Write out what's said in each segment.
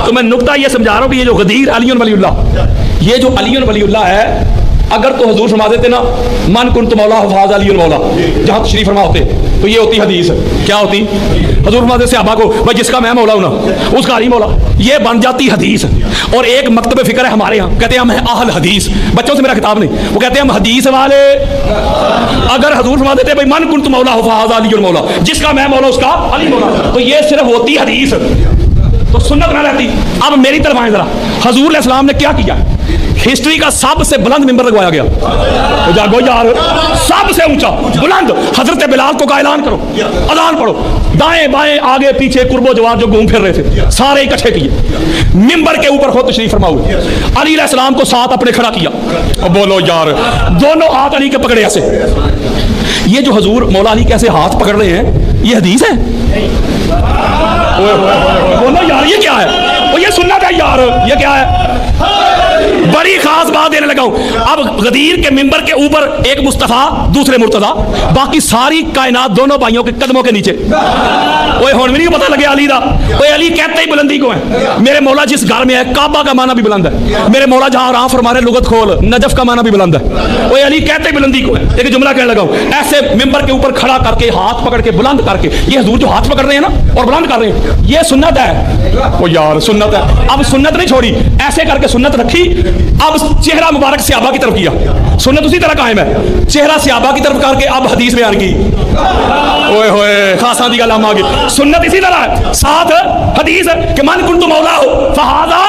तो मैं नुक्ता ये समझा रहा हूँ कि ये जो गदीर अली वली अल्लाह, ये जो अली वली अल्लाह है, अगर तो हुजूर फरमा देते ना मन कुन तो मौला हफाज अली मौला, जहाँ तशरीफ फरमा होते तो ये होती हदीस। क्या होती? हुजूर फरमाते सहाबा को भाई जिसका मैं मौला हूं ना उसका अली मौला, ये बन जाती हदीस। और एक मकतब फिक्र है हमारे यहाँ, कहते हैं हम हैं अहल हदीस। बच्चों से मेरा खिताब नहीं, वो कहते हैं हम हदीस वाले। अगर हुजूर फरमा देते भाई मन कुन तो मौला हफाज अली मौला, जिसका मैं मौला उसका अली मौला, तो ये सिर्फ होती हदीस, तो सुन्नत ना रहती। अब मेरी तरफ आए जरा, हुजूर अलैहिस्सलाम ने क्या किया? हिस्ट्री का सबसे बुलंद मिंबर लगवाया गया, तो जागो यार, सबसे ऊंचा बुलंद। हजरत बिलाल को का ऐलान करो, अजान पढ़ो, दाएं बाएं आगे पीछे कुर्बो जवाब जो घूम फिर रहे थे सारे इकट्ठे किए, मिंबर के ऊपर खुद तशरीफ फरमा हुए, अली अलैहिस्सलाम को साथ अपने खड़ा किया। और बोलो यार, दोनों हाथ अली के पकड़े ऐसे। ये जो हुजूर मौला अली कैसे हाथ पकड़ रहे हैं, ये हदीस है? बोलो यार, ये क्या है? और ये सुन्नत है यार, ये क्या है? बड़ी खास बात देने लगा हूं। अब गदीर के मिंबर के ऊपर एक मुस्तफा, दूसरे मुर्तजा, बाकी सारी कायनात दोनों भाइयों के कदमों के नीचे। ओए हुन भी नहीं पता लगे अली दा। ओए अली कहते ही बुलंदी को है। मेरे मौला जिस घर में है काबा का माना भी बुलंद है। मेरे मौला जहां आराम फरमा रहे लुगत खोल, नजफ का माना भी बुलंद है। ओए अली कहते ही बुलंदी को है। एक जुमला कहने लगा हूं, ऐसे मिंबर के ऊपर खड़ा करके हाथ पकड़ के बुलंद करके, ये हुजूर जो हाथ पकड़ रहे हैं ना और बुलंद कर रहे हैं, ये सुन्नत है। ओ यार सुन्नत है। अब सुन्नत नहीं छोड़ी, ऐसे करके सुन्नत रखी। अब चेहरा मुबारक सहाबा की तरफ किया, सुन्नत उसी तरह कायम है। चेहरा सहाबा की तरफ करके अब हदीस बयान की। ओए होए, खासा दी गल आ गई। सुन्नत इसी तरह है, साथ हदीस कि मन कुंतु मौला हो फहादा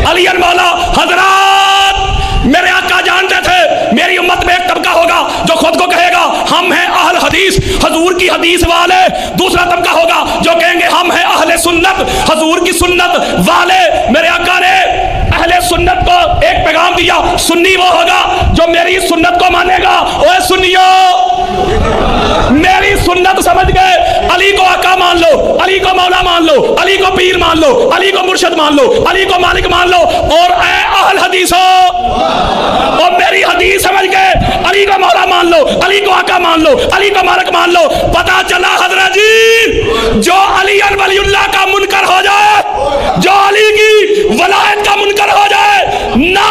अली मौला। हजरत मेरे आका जानते थे मेरी उम्मत में एक तबका होगा जो खुद को कहेगा हम हैं अहल हदीस, हुजूर की हदीस वाले। दूसरा तबका होगा जो कहेंगे हम हैं अहले सुन्नत, हुजूर की सुन्नत वाले। मेरे आका ने अहले सुन्नत को एक पैगाम दिया, सुन्नी वो होगा जो मेरी सुन्नत को मानेगा। ओए सुन्नियो, मेरी सुन्नत समझ गए? अली को आका मान लो, अली को मौला मान लो, अली को पीर मान लो, अली को मुर्शिद मान लो, अली को मालिक मान लो। और ऐ अहल हदीसो, और मेरी हदीस समझ गए? अली को मौला मान लो, अली को आका मान लो, अली को मालिक मान लो। पता चला हजरत जी, जो अली वलीउल्लाह का मुनकर हो जाए, जो अली की वलायत का मुनकर हो जाए, ना